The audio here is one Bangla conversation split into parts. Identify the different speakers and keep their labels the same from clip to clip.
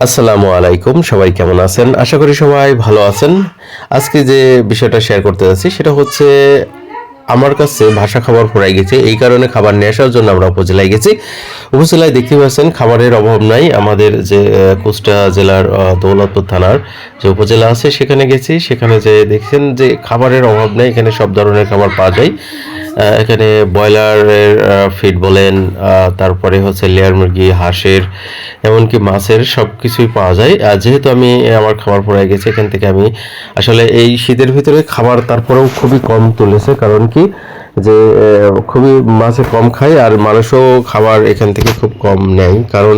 Speaker 1: আসসালামু আলাইকুম, সবাই কেমন আছেন? আশা করি সবাই ভালো আছেন। আজকে যে বিষয়টা শেয়ার করতে যাচ্ছি সেটা হচ্ছে আমার কাছে ভাষা খাবার ফুরাই গেছে, এই কারণে খাবার নিয়ে আসার জন্য আমরা উপজেলায় গেছি। উপজেলায় দেখতে পাচ্ছেন খাবারের অভাব নাই। আমাদের যে কুষ্টিয়া জেলার দৌলতপুর থানার যে উপজেলা আছে সেখানে গেছি। সেখানে যে দেখছেন যে খাবারের অভাব নেই, এখানে সব ধরনের খাবার পাওয়া যায়। এখানে ব্রয়লারের ফিড বলেন, তারপরে হচ্ছে লেয়ার মুরগি, হাঁসের, এমনকি মাছের সব কিছুই পাওয়া যায়। আর যেহেতু আমি আমার খাবার ফুরাই গেছে, এখান থেকে আমি আসলে এই শীতের ভিতরে খাবার তারপরেও খুবই কম তুলেছে। কারণ কি যে খুবই মাছে কম খায় আর মানুষও খাবার এখান থেকে খুব কম নেয়। কারণ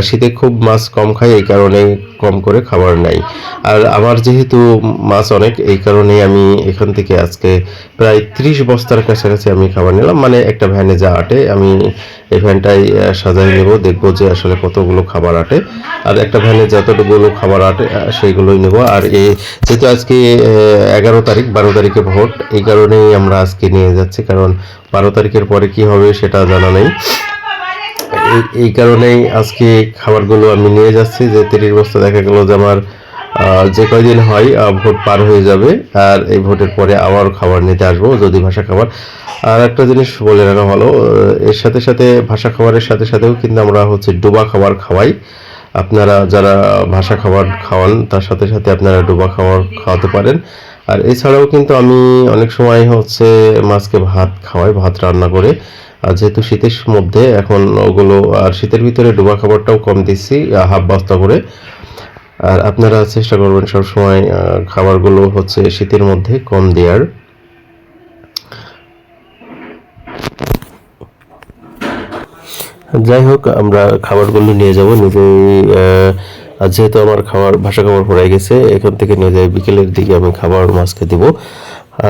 Speaker 1: শীতে খুব মাছ কম খায়, এই কারণে কম করে খাবার নেয়। আর আমার যেহেতু মাছ অনেক, এই কারণেই আমি এখান থেকে আজকে প্রায় 30 বস্তার কাছাকাছি আমি খাবার নিলাম। মানে একটা ভ্যানে যা আটে আমি এই ভ্যানটাই সাজাই নেব, দেখবো যে আসলে কতগুলো খাবার আটে। আর একটা ভ্যানে যতটুকুগুলো খাবার আটে সেইগুলোই নেব। আর যেহেতু আজকে 11 তারিখ, 12 তারিখে ভোট, এই কারণেই আমরা আজকে নিয়ে যাচ্ছি। কারণ 12 তারিখের পরে কি হবে সেটা জানা নেই। এই কারণেই আজকে খাবারগুলো আমি নিয়ে যাচ্ছি। যে 30 বস্তা দেখা গেল যে আমার যে কয়দিন হয় ভোট পার হয়ে যাবে। আর এই ভোটের পরে আবার খাবার নিতে আসবো যদি ভাষা খাবার। আর একটা জিনিস বলে রাখা ভালো, এর সাথে সাথে ভাষা খাবারের সাথে সাথেও কিন্তু আমরা হচ্ছে ডোবা খাবার খাওয়াই। আপনারা যারা ভাষা খাবার খাওয়ান তার সাথে সাথে আপনারা ডোবা খাবার খাওয়াতে পারেন। আর এছাড়াও কিন্তু আমি অনেক সময় হচ্ছে মাছকে ভাত খাওয়াই, ভাত রান্না করে। আর যেহেতু শীতের মধ্যে এখন ওগুলো, আর শীতের ভিতরে ডোবা খাবারটাও কম দিচ্ছি, হাফ বস্তা করে। আর আপনারা চেষ্টা করবেন সবসময় খাবারগুলো হচ্ছে শীতের মধ্যে কম দেওয়ার। যাই হোক, আমরা খাবারগুলো নিয়ে যাব নিজেই। আর যেহেতু আমার ভাষা খাবার ফুরাই গেছে, এখান থেকে নিয়ে যাই। বিকেলের দিকে আমি খাবার মাছকে দিব।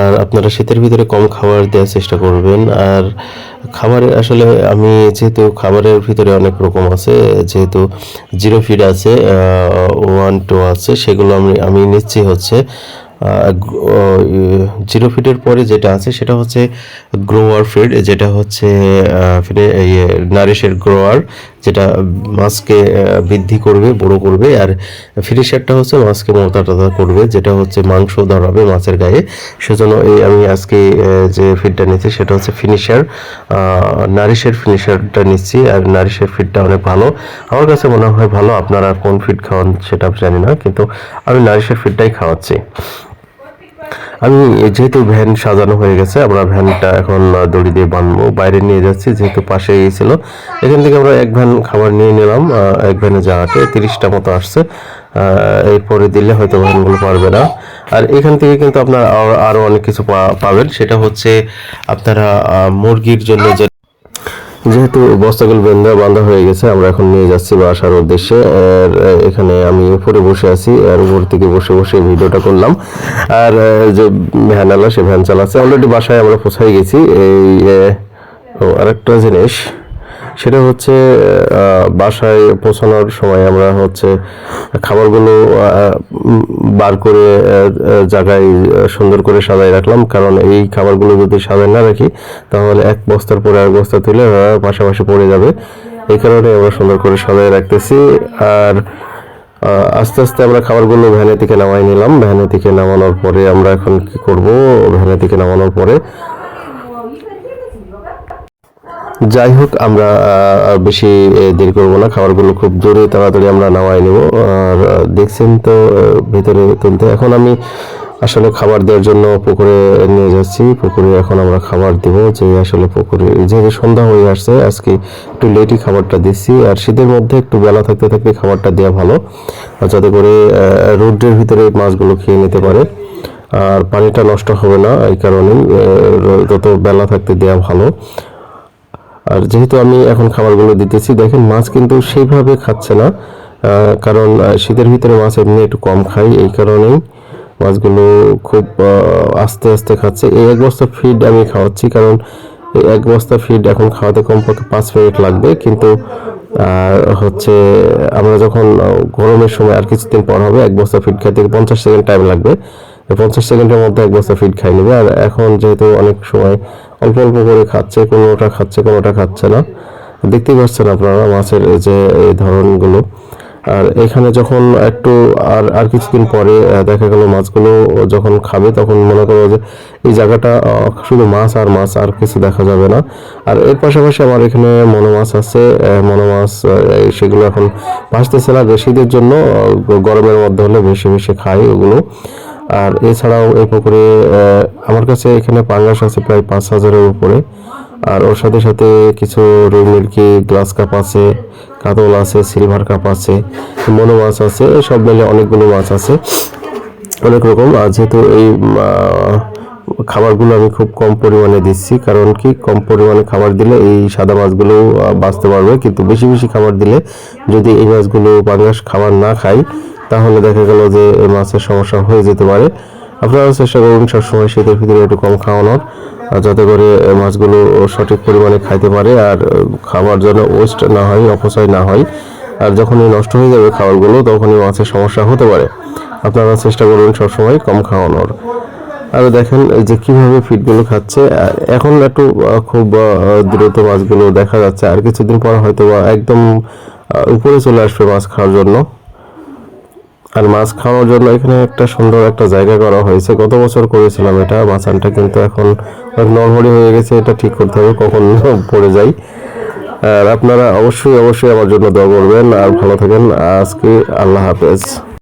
Speaker 1: আর আপনারা শীতের ভিতরে কম খাবার দেওয়ার চেষ্টা করবেন। আর খাবারে আসলে আমি যেহেতু খাবারের ভিতরে অনেক রকম আছে, যেহেতু জিরো ফিড আছে, 1-2 আছে, সেগুলো আমি নিচ্ছি হচ্ছে জিরো ফিডের পরে যেটা আছে সেটা হচ্ছে গ্রোয়ার ফিড, যেটা হচ্ছে নারিশের গ্রোয়ার, যেটা মাছকে বৃদ্ধি করবে, বড় করবে। আর ফিনিশারটা হচ্ছে মাছকে মোটা টাতা করবে, যেটা হচ্ছে মাংস ধরাবে মাছের গায়ে। সেজন্য আমি আজকে যে ফিডটা নিচ্ছি সেটা হচ্ছে ফিনিশার, নারিশের ফিনিশারটা নিচ্ছি। আর নারিশের ফিডটা অনেক ভালো, আমার কাছে মনে হয় ভালো। আপনারা কোন ফিড খাওয়ান সেটা জানি না, কিন্তু আমি নারিশের ফিডটাই খাওয়াচ্ছি। আমি যেহেতু ভ্যান সাজানো হয়ে গেছে, আমরা ভ্যানটা এখন দড়ি দিয়ে বাঁধবো, বাইরে নিয়ে যাচ্ছি যেহেতু পাশে ছিল। এখান থেকে আমরা এক ভ্যান খাবার নিয়ে নিলাম। এক ভ্যানে যা আটে 30টা মতো আসছে। এরপরে দিলে হয়তো ভ্যানগুলো পারবে না। আর এখান থেকে কিন্তু আপনারা আরও অনেক কিছু পাবেন। সেটা হচ্ছে আপনারা মুরগির জন্য যে, যেহেতু বস্তাগুলো বাঁধা হয়ে গেছে, আমরা এখন নিয়ে যাচ্ছি বাসার উদ্দেশ্যে। আর এখানে আমি উপরে বসে আছি, আর উপর থেকে বসে বসে ভিডিওটা করলাম। আর যে ভ্যানওয়ালা, সে ভ্যান চালাচ্ছে। অলরেডি বাসায় আমরা পৌঁছাই গেছি। আরেকটা জিনিস সেটা হচ্ছে বাসায় পৌঁছানোর সময় আমরা হচ্ছে খাবারগুলো বার করে জায়গায় সুন্দর করে সাজাই রাখলাম। কারণ এই খাবারগুলো যদি সাজাই না রাখি তাহলে এক বস্তার পরে এক বস্তা তুলে পাশাপাশি পড়ে যাবে। এই কারণে আমরা সুন্দর করে সাজাই রাখতেছি। আর আস্তে আস্তে আমরা খাবারগুলো ভ্যানে থেকে নামাই নিলাম। ভ্যানে থেকে নামানোর পরে আমরা এখন কি করব, ভ্যানে থেকে নামানোর পরে যাই হোক, আমরা বেশি দেরি করবো না, খাবারগুলো খুব জোরে তাড়াতাড়ি আমরা নামাই নেব। আর দেখছেন তো ভিতরে তুলতে। এখন আমি আসলে খাবার দেওয়ার জন্য পুকুরে নিয়ে যাচ্ছি। পুকুরে এখন আমরা খাবার দিব। যে আসলে পুকুরে যেহেতু সন্ধ্যা হয়ে আসছে, আজকে একটু লেটই খাবারটা দিচ্ছি। আর শীতের মধ্যে একটু বেলা থাকতে থাকতে খাবারটা দেওয়া ভালো, যাতে করে রৌদ্রের ভিতরে মাছগুলো খেয়ে নিতে পারে। আর পানিটা নষ্ট হবে না, এই কারণেই যত বেলা থাকতে দেওয়া ভালো। আর যেহেতু আমি এখন খাবারগুলো দিতেছি, দেখেন মাছ কিন্তু সেইভাবে খাচ্ছে না। কারণ শীতের ভিতরে মাছ এমনি একটু কম খাই, এই কারণেই মাছগুলো খুব আস্তে আস্তে খাচ্ছে। এই এক বস্তা ফিড আমি খাওয়াচ্ছি, কারণ এই এক বস্তা ফিড এখন খাওয়াতে কমপক্ষে 5 মিনিট লাগবে। কিন্তু হচ্ছে আমরা যখন গরমের সময় আর কিছুদিন পর হবে, এক বস্তা ফিড খাইতে 50 সেকেন্ড টাইম লাগবে। 50 সেকেন্ডের মধ্যে এক বস্তা ফিড খাই নেবে। আর এখন যেহেতু অনেক সময় অল্প অল্প করে খাচ্ছে, কোনোটা খাচ্ছে কোনোটা খাচ্ছে না। দেখতেই পাচ্ছেন আপনারা মাছের যে এই ধরনগুলো। আর এখানে যখন একটু আর কিছুদিন পরে দেখা গেল মাছগুলো যখন খাবে তখন মনে করো যে এই জায়গাটা শুধু মাছ আর মাছ, আর কিছু দেখা যাবে না। আর এর পাশাপাশি আমার এখানে মনো মাছ আছে, মনো মাছ সেগুলো এখন ভাসতেছে না, শীতের জন্য গরমের মধ্যে হলে ভেসে ভেসে খাই ওগুলো। আর এছাড়াও এই পুকুরে আমার কাছে এখানে পাঙ্গাস আছে প্রায় 5,000-এর উপরে। আর ওর সাথে সাথে কিছু রুই মিল্কি, গ্লাস কাপ আছে, কাতল আছে, সিলভার কাপ আছে, মনো মাছ আছে, সব মিলে অনেকগুলো মাছ আছে, অনেক রকম। আর যেহেতু এই খাবারগুলো আমি খুব কম পরিমাণে দিচ্ছি, কারণ কি কম পরিমাণে খাবার দিলে এই সাদা মাছগুলো বাঁচতে পারবে, কিন্তু বেশি বেশি খাবার দিলে যদি এই মাছগুলো পাঙ্গাস খাবার না খায় তাহলে দেখা গেল যে এই মাছের সমস্যা হয়ে যেতে পারে। আপনারা চেষ্টা করুন সবসময় শীতের ভিতরে একটু কম খাওয়ানোর, যাতে করে মাছগুলো সঠিক পরিমাণে খাইতে পারে আর খাবার যেন ওয়েস্ট না হয়, অপচয় না হয়। আর যখনই নষ্ট হয়ে যাবে খাবারগুলো তখনই মাছের সমস্যা হতে পারে। আপনারা চেষ্টা করুন সবসময় কম খাওয়ানোর। আর দেখেন যে কিভাবে ফিডগুলো খাচ্ছে। এখন একটু খুব দ্রুত মাছগুলো দেখা যাচ্ছে, আর কিছুদিন পর হয়তো একদম উপরে চলে আসবে মাছ খাওয়ার জন্য। আর মাছ খাওয়ার জন্য এখানে একটা সুন্দর একটা জায়গা করা হয়েছে, গত বছর করেছিলাম এটা মাছানটা, কিন্তু এখন অনেক নড়বড়ে হয়ে গেছে, এটা ঠিক করতে হবে কখন পড়ে যায়। আর আপনারা অবশ্যই অবশ্যই আমার জন্য দোয়া করবেন, আর ভালো থাকেন। আজকে আল্লাহ হাফেজ।